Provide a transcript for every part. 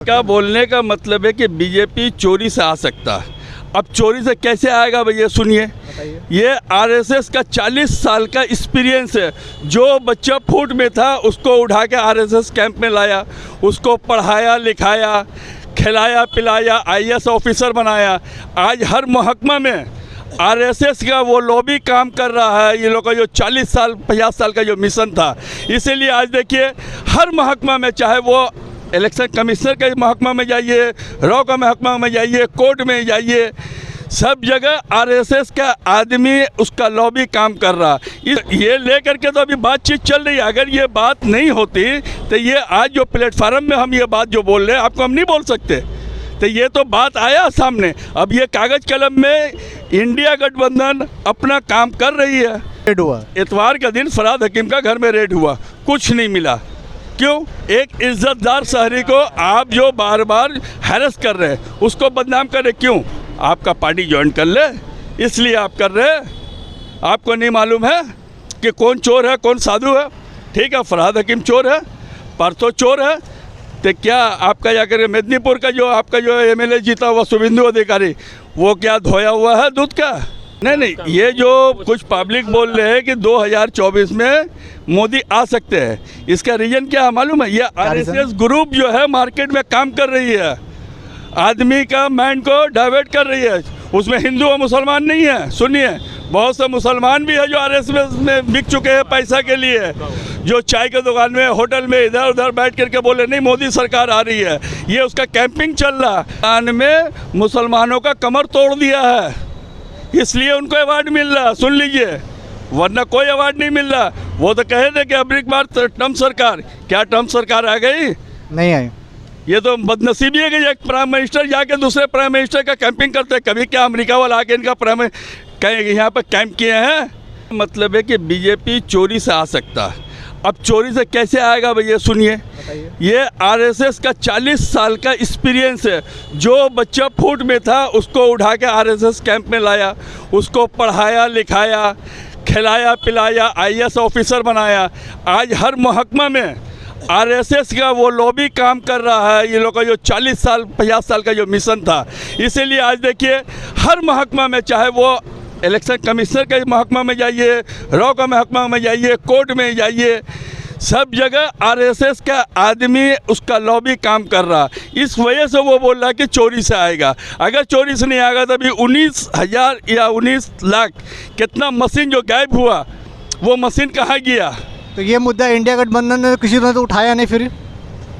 का बोलने का मतलब है कि बीजेपी चोरी से आ सकता है। अब चोरी से कैसे आएगा भैया, सुनिए। ये आरएसएस का 40 साल का एक्सपीरियंस है। जो बच्चा फूट में था उसको उठा के आरएसएस कैंप में लाया, उसको पढ़ाया लिखाया, खिलाया पिलाया, आईएएस ऑफिसर बनाया। आज हर महकमा में आरएसएस का वो लॉबी काम कर रहा है। ये लोग का जो 40 साल 50 साल का जो मिशन था, इसीलिए आज देखिए हर महकमा में, चाहे वो इलेक्शन कमिश्नर के महकमा में जाइए, रॉ का महकमा में जाइए, कोर्ट में जाइए, सब जगह आरएसएस का आदमी उसका लॉबी काम कर रहा। ये लेकर के तो अभी बातचीत चल रही है। अगर ये बात नहीं होती तो ये आज जो प्लेटफार्म में हम ये बात जो बोल रहे हैं, आपको हम नहीं बोल सकते। तो ये तो बात आया सामने। अब ये कागज़ कलम में इंडिया गठबंधन अपना काम कर रही है। रेड हुआ इतवार का दिन फराद हकीम का घर में रेड हुआ, कुछ नहीं मिला। क्यों? एक इज्जतदार शहरी को आप जो बार बार हैरेस कर रहे हैं, उसको बदनाम कर रहे। क्यों? आपका पार्टी ज्वाइन कर ले, इसलिए आप कर रहे हैं। आपको नहीं मालूम है कि कौन चोर है कौन साधु है? ठीक है, फराद हकीम चोर है, परसों चोर है। तो क्या आपका जाकर मेदिनीपुर का जो आपका जो एमएलए जीता हुआ शुभेंदु अधिकारी, वो क्या धोया हुआ है दूध का? नहीं, ये जो कुछ पब्लिक बोल रहे हैं कि 2024 में मोदी आ सकते हैं, इसका रीजन क्या है मालूम है? ये आरएसएस ग्रुप जो है मार्केट में काम कर रही है, आदमी का माइंड को डाइवर्ट कर रही है। उसमें हिंदू और मुसलमान नहीं है। सुनिए, बहुत से मुसलमान भी है जो आरएसएस में बिक चुके हैं पैसा के लिए, जो चाय के दुकान में, होटल में इधर उधर बैठ करके बोले नहीं मोदी सरकार आ रही है। ये उसका कैंपिंग चल रहा है। में मुसलमानों का कमर तोड़ दिया है, इसलिए उनको अवार्ड मिल रहा। सुन लीजिए, वरना कोई अवार्ड नहीं मिल रहा। वो तो कहे थे कि अब एक बार ट्रम्प सरकार, क्या ट्रम्प सरकार आ गई? नहीं आई। ये तो बदनसीबी है कि एक प्राइम मिनिस्टर जाके दूसरे प्राइम मिनिस्टर का कैंपिंग करते हैं। कभी क्या अमेरिका वाला आके इनका प्राइम यहाँ पर कैंप किए हैं? मतलब है कि बीजेपी चोरी से आ सकता है। अब चोरी से कैसे आएगा भैया, सुनिए। ये आरएसएस का 40 साल का एक्सपीरियंस है। जो बच्चा फूट में था उसको उठा के आरएसएस कैंप में लाया, उसको पढ़ाया लिखाया, खिलाया पिलाया, आईएएस ऑफिसर बनाया। आज हर महकमा में आरएसएस का वो लॉबी काम कर रहा है। ये लोग का जो 40 साल 50 साल का जो मिशन था, इसीलिए आज देखिए हर महकमा में, चाहे वो इलेक्शन कमिश्नर के महकमा में जाइए, रॉ का महकमा में जाइए, कोर्ट में जाइए, सब जगह आरएसएस का आदमी उसका लॉबी काम कर रहा। इस वजह से वो बोल रहा है कि चोरी से आएगा। अगर चोरी से नहीं आएगा तो अभी 19,000 या 19 लाख कितना मशीन जो गायब हुआ, वो मशीन कहाँ गया? तो ये मुद्दा इंडिया गठबंधन ने किसी ने तो उठाया नहीं। फिर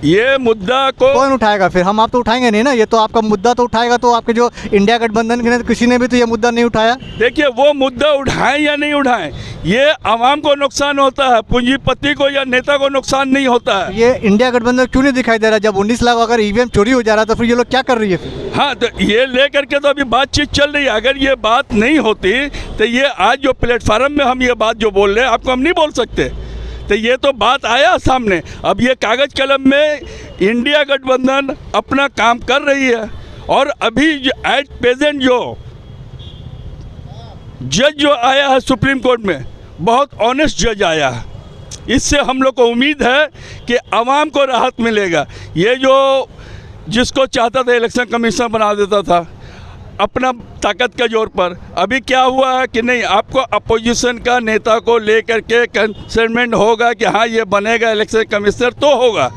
ये मुद्दा को कौन उठाएगा? फिर हम आप तो उठाएंगे नहीं ना। ये तो आपका मुद्दा तो उठाएगा तो आपके जो इंडिया गठबंधन के किसी ने भी तो ये मुद्दा नहीं उठाया। देखिए, वो मुद्दा उठाएं या नहीं उठाएं, ये आवाम को नुकसान होता है, पूंजीपति को या नेता को नुकसान नहीं होता है। ये इंडिया गठबंधन क्यों नहीं दिखाई दे रहा? जब 19 लाख अगर ईवीएम चोरी हो जा रहा है तो फिर ये लोग क्या कर रही है फिर? हाँ, तो ये लेकर के तो अभी बातचीत चल रही है। अगर ये बात नहीं होती तो ये आज जो प्लेटफार्म में हम ये बात जो बोल रहे हैं, आपको हम नहीं बोल सकते। तो ये तो बात आया सामने। अब ये कागज़ कलम में इंडिया गठबंधन अपना काम कर रही है। और अभी एट प्रेजेंट जो जज जो आया है सुप्रीम कोर्ट में, बहुत ऑनेस्ट जज आया है। इससे हम लोग को उम्मीद है कि आवाम को राहत मिलेगा। ये जो जिसको चाहता था इलेक्शन कमीशन बना देता था अपना ताकत के जोर पर, अभी क्या हुआ है कि नहीं, आपको अपोजिशन का नेता को लेकर के कंसर्नमेंट होगा कि हाँ ये बनेगा इलेक्शन कमिश्नर तो होगा।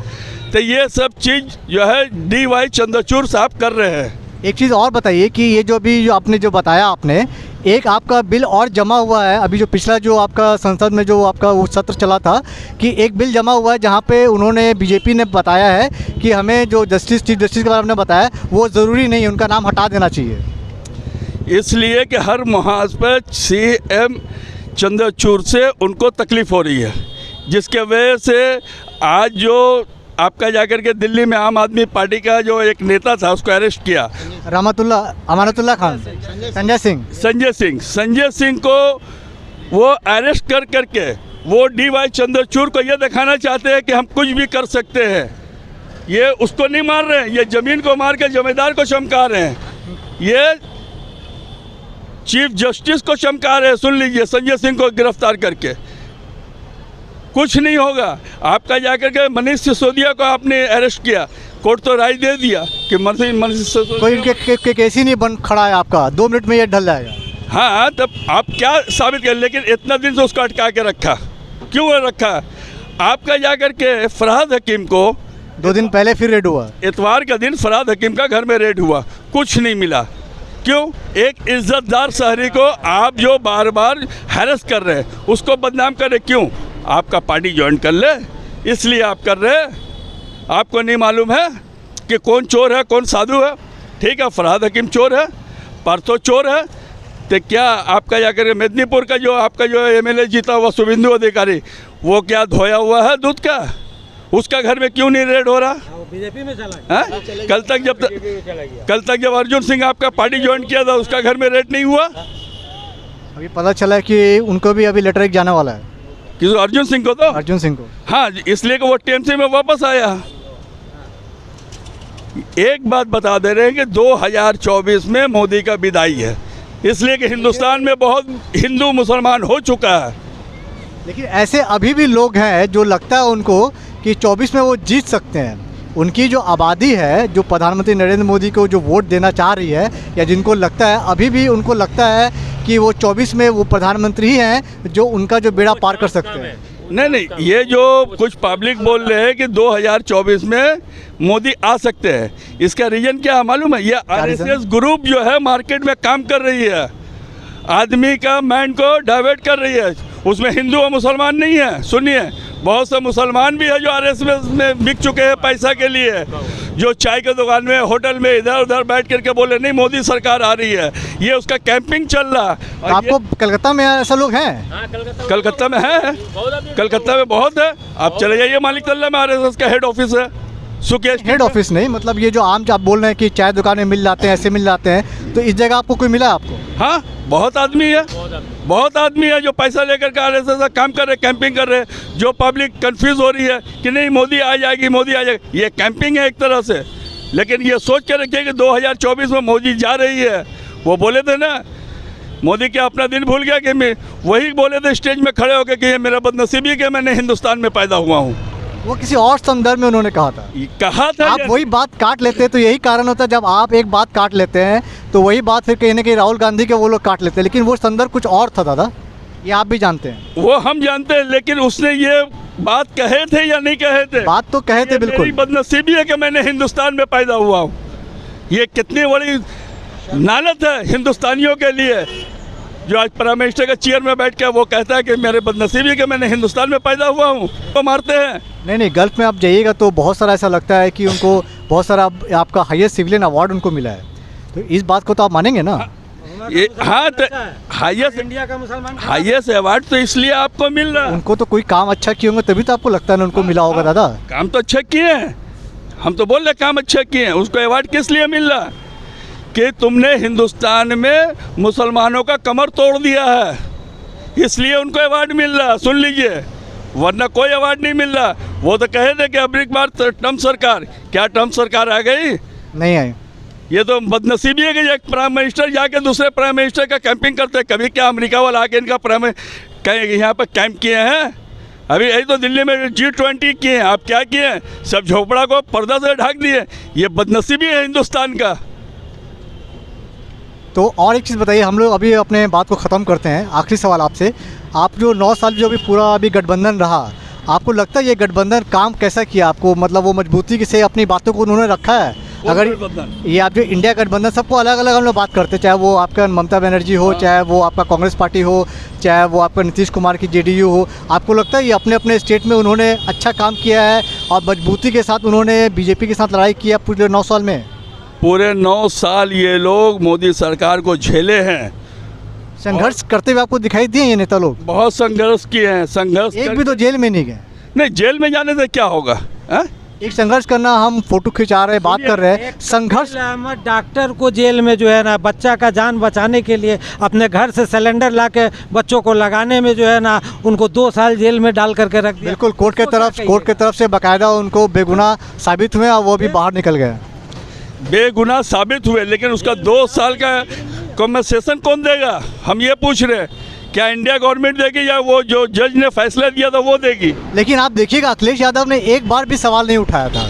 तो ये सब चीज़ जो है DY चंद्रचूड़ साहब कर रहे हैं। एक चीज़ और बताइए कि ये जो भी जो आपने जो बताया, आपने एक आपका बिल और जमा हुआ है। अभी जो पिछला जो आपका संसद में जो आपका वो सत्र चला था कि एक बिल जमा हुआ है जहाँ पे उन्होंने बीजेपी ने बताया है कि हमें जो चीफ जस्टिस के बारे में बताया वो ज़रूरी नहीं है, उनका नाम हटा देना चाहिए। इसलिए कि हर महाज पर CM चंद्रचूड़ से उनको तकलीफ़ हो रही है, जिसके वजह से आज जो आपका जाकर के दिल्ली में आम आदमी पार्टी का जो एक नेता था उसको अरेस्ट किया, अमानतुल्लाह खान, संजय सिंह को वो अरेस्ट कर करके वो DY चंद्रचूड़ को ये दिखाना चाहते हैं कि हम कुछ भी कर सकते हैं। ये उसको नहीं मार रहे हैं, ये ज़मीन को मार के जमींदार को चमका रहे हैं। ये चीफ जस्टिस को चमका रहे हैं। सुन लीजिए, संजय सिंह को गिरफ्तार करके कुछ नहीं होगा। आपका जाकर के मनीष सिसोदिया को आपने अरेस्ट किया, कोर्ट तो राय दे दिया कि कोई इनके केस ही नहीं बन खड़ा है आपका, 2 मिनट में ये ढल जाएगा। हाँ, तब आप क्या साबित कर, लेकिन इतना दिन से उसको अटका के रखा, क्यों रखा? आपका जाकर के फरहाद हकीम को 2 दिन पहले फिर रेड हुआ, इतवार का दिन फरहाद हकीम का घर में रेड हुआ, कुछ नहीं मिला। क्यों? एक इज्जतदार शहरी को आप जो बार बार हैरेस कर रहे हैं, उसको बदनाम कर रहे, क्यों? आपका पार्टी ज्वाइन कर ले, इसलिए आप कर रहे हैं। आपको नहीं मालूम है कि कौन चोर है कौन साधु है? ठीक है, फरहाद हकीम चोर है, परसों चोर है, तो क्या आपका जाकर मेदिनीपुर का जो आपका जो एमएलए जीता हुआ शुभेंदु अधिकारी, वो क्या धोया हुआ है दूध का? उसका घर में क्यों नहीं रेड हो रहा? बीजेपी में चला है? कल तक जब अर्जुन सिंह आपका पार्टी ज्वाइन किया था, उसका घर में रेड नहीं हुआ? अभी पता चला कि उनको भी अभी लेटर जाने वाला है, किसी अर्जुन सिंह को, तो अर्जुन सिंह को। हाँ, इसलिए कि वो टीएमसी में वापस आया। एक बात बता दे रहे हैं कि 2024 में मोदी का विदाई है, इसलिए कि हिंदुस्तान में बहुत हिंदू मुसलमान हो चुका है। लेकिन ऐसे अभी भी लोग हैं जो लगता है उनको कि 24 में वो जीत सकते हैं। उनकी जो आबादी है, जो प्रधानमंत्री नरेंद्र मोदी को जो वोट देना चाह रही है, या जिनको लगता है, अभी भी उनको लगता है कि वो 24 में वो प्रधानमंत्री ही हैं जो उनका जो बेड़ा पार कर सकते हैं। नहीं, ये जो कुछ पब्लिक बोल रहे हैं कि 2024 में मोदी आ सकते हैं, इसका रीजन क्या है मालूम है? ये आरएसएस ग्रुप जो है मार्केट में काम कर रही है, आदमी का माइंड को डाइवर्ट कर रही है। उसमें हिंदू और मुसलमान नहीं है। सुनिए, बहुत से मुसलमान भी है जो आरएसएस में बिक चुके हैं पैसा के लिए, जो चाय के दुकान में, होटल में इधर उधर बैठ करके बोले नहीं मोदी सरकार आ रही है, ये उसका कैंपिंग चल रहा। आपको कलकत्ता में ऐसा लोग हैं? कलकत्ता में है, कलकत्ता में बहुत है। आप चले जाइए, मालिक तल्ला में आरएसएस का हेड ऑफिस है। हेड ऑफिस नहीं, मतलब ये जो आम आप बोल रहे हैं कि चाय दुकान में मिल जाते हैं, ऐसे मिल जाते हैं, तो इस जगह आपको कोई मिला आपको? हाँ, बहुत आदमी है, बहुत आदमी है जो पैसा लेकर के आरएसएस का काम कर रहे, कैंपिंग कर रहे, जो पब्लिक कंफ्यूज हो रही है कि नहीं मोदी आ जाएगी, मोदी आ जाएगी। ये कैंपिंग है एक तरह से, लेकिन ये सोच के रखिए कि 2024 में मोदी जा रही है। वो बोले थे ना, मोदी क्या अपना दिन भूल गया? कि मैं वही बोले थे स्टेज में खड़े होकर कि ये मेरा बदनसीबी कि मैंने हिंदुस्तान में पैदा हुआ हूँ। वो किसी और संदर्भ में उन्होंने कहा था। आप वही बात काट लेते हैं, तो यही कारण होता है जब आप एक बात काट लेते हैं तो वही बात फिर कहीं ना कहीं राहुल गांधी के वो लोग काट लेते हैं, लेकिन वो संदर्भ कुछ और था दादा, ये आप भी जानते हैं। वो हम जानते हैं, लेकिन उसने ये बात कहे थे या नहीं कहे थे? बात तो कहे थे बिल्कुल। बदनसीबी है कि मैंने हिंदुस्तान में पैदा हुआ हूँ। ये कितनी बड़ी नालत है हिंदुस्तानियों के लिए, जो आज प्राइम मिनिस्टर का चेयर में बैठ के वो कहता है कि मेरे बदनसीबी कि मैंने हिंदुस्तान में पैदा हुआ हूँ, तो मारते हैं। नहीं, गल्फ में आप जाइएगा तो बहुत सारा ऐसा लगता है कि उनको बहुत सारा आपका हाईएस्ट सिविलियन अवार्ड उनको मिला है, तो इस बात को तो आप मानेंगे ना? ये हाँ, तो हाईएस्ट इंडिया का मुसलमान हाईएस्ट अवार्ड तो इसलिए आपको मिल रहा है। उनको तो कोई काम अच्छा किए होंगे तभी तो आपको लगता है ना उनको मिला होगा दादा। काम तो अच्छा किए हैं, हम तो बोल रहे काम अच्छा किए हैं। उसको अवार्ड किस लिए मिल रहा है? कि तुमने हिंदुस्तान में मुसलमानों का कमर तोड़ दिया है, इसलिए उनको अवार्ड मिल रहा। सुन लीजिए, वरना कोई अवार्ड नहीं मिल रहा। वो तो कहे थे कि अब एक बार ट्रम्प सरकार, क्या ट्रम्प सरकार आ गई? नहीं आई। ये तो बदनसीबी है कि एक प्राइम मिनिस्टर जाके दूसरे प्राइम मिनिस्टर का कैंपिंग करते हैं। कभी क्या अमेरिका वाला आके इनका प्राइम यहाँ पर कैंप किए हैं? अभी यही तो दिल्ली में G20 किए हैं। आप क्या किए हैं? सब झोपड़ा को पर्दा से ढक दिए। ये बदनसीबी है हिंदुस्तान का। तो और एक चीज़ बताइए, हम लोग अभी अपने बात को ख़त्म करते हैं। आखिरी सवाल आपसे, आप जो 9 साल जो भी पूरा अभी गठबंधन रहा, आपको लगता है ये गठबंधन काम कैसा किया आपको? मतलब वो मजबूती से अपनी बातों को उन्होंने रखा है? अगर ये आप जो इंडिया गठबंधन, सबको अलग अलग हम लोग बात करते हैं, चाहे वो आपका ममता बनर्जी हो, चाहे वो आपका कांग्रेस पार्टी हो, चाहे वो आपका नीतीश कुमार की जेडीयू हो, आपको लगता है ये अपने अपने स्टेट में उन्होंने अच्छा काम किया है और मजबूती के साथ उन्होंने बीजेपी के साथ लड़ाई किया पूरे 9 साल में? पूरे 9 साल ये लोग मोदी सरकार को झेले हैं। संघर्ष करते हुए आपको दिखाई दिए ये नेता लोग? बहुत संघर्ष किए हैं। संघर्ष एक भी तो जेल में नहीं गए? नहीं, जेल में जाने से क्या होगा? एक संघर्ष करना, हम फोटो खिंचा रहे, बात कर रहे हैं, संघर्ष। अहमद डॉक्टर को जेल में जो है ना, बच्चा का जान बचाने के लिए अपने घर से सिलेंडर ला के बच्चों को लगाने में जो है ना, उनको 2 साल जेल में डाल करके रख दिया। बिल्कुल, कोर्ट के तरफ से बाकायदा उनको बेगुनाह साबित हुए और वो भी बाहर निकल गए। बेगुनाह साबित हुए, लेकिन उसका 2 साल का कॉम्पनसेशन कौन देगा? हम ये पूछ रहे हैं। क्या इंडिया गवर्नमेंट देगी या वो जो जज ने फैसला दिया था वो देगी? लेकिन आप देखिएगा, अखिलेश यादव ने एक बार भी सवाल नहीं उठाया था।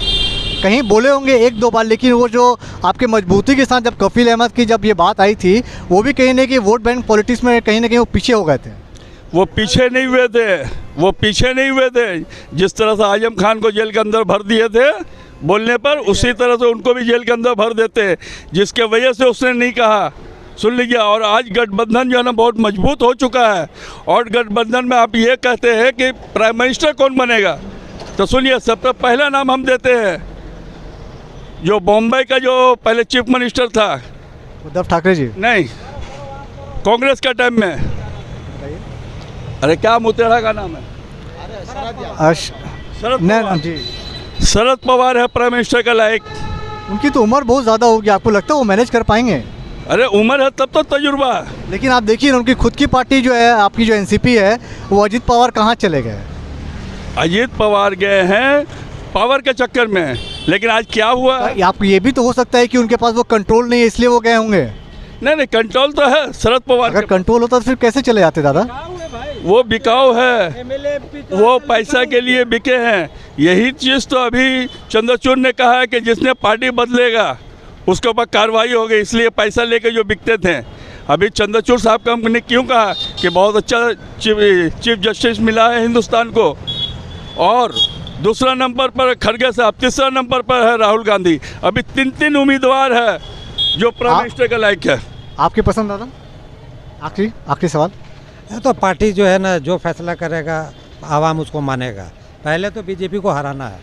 कहीं बोले होंगे एक दो बार, लेकिन वो जो आपके मजबूती के साथ जब कफील अहमद की जब ये बात आई थी, वो भी कहीं ना कहीं वोट बैंक पॉलिटिक्स में कहीं ना कहीं वो पीछे हो गए थे। वो पीछे नहीं हुए थे, वो पीछे नहीं हुए थे। जिस तरह से आजम खान को जेल के अंदर भर दिए थे बोलने पर, उसी तरह से उनको भी जेल के अंदर भर देते, जिसके वजह से उसने नहीं कहा। सुन लीजिए, और आज गठबंधन जो है ना बहुत मजबूत हो चुका है, और गठबंधन में आप ये कहते हैं कि प्राइम मिनिस्टर कौन बनेगा, तो सुनिए, सबसे पहला नाम हम देते हैं जो बॉम्बे का जो पहले चीफ मिनिस्टर था, उद्धव ठाकरे जी। नहीं, कांग्रेस का टाइम में, अरे क्या मुतेड़ा का नाम है, शरद पवार। जी, शरद पवार है प्राइम मिनिस्टर का लायक। उनकी तो उम्र बहुत ज़्यादा होगी, आपको लगता है वो मैनेज कर पाएंगे? अरे उम्र है तब तो तजुर्बा है। लेकिन आप देखिए उनकी खुद की पार्टी जो है, आपकी जो एनसीपी है, वो अजीत पवार कहाँ चले गए? अजीत पवार गए हैं पावर के चक्कर में, लेकिन आज क्या हुआ? आप ये भी तो हो सकता है कि उनके पास वो कंट्रोल नहीं है, इसलिए वो गए होंगे। नहीं, कंट्रोल तो है शरद पवार अगर के। कंट्रोल होता तो फिर कैसे चले जाते दादा? वो बिकाऊ है, वो पैसा के लिए बिके हैं। यही चीज़ तो अभी चंद्रचूड़ ने कहा है कि जिसने पार्टी बदलेगा उसके ऊपर कार्रवाई होगी, इसलिए पैसा लेके जो बिकते थे। अभी चंद्रचूड़ साहब का हमने क्यों कहा कि बहुत अच्छा चीफ जस्टिस मिला है हिंदुस्तान को, और दूसरा नंबर पर खड़गे साहब, तीसरा नंबर पर है राहुल गांधी। अभी तीन उम्मीदवार है जो प्राइम मिनिस्टर का लायक है। आपकी पसंद दादा? आखिरी सवाल। ये तो पार्टी जो है ना, जो फैसला करेगा आवाम उसको मानेगा। पहले तो बीजेपी को हराना है।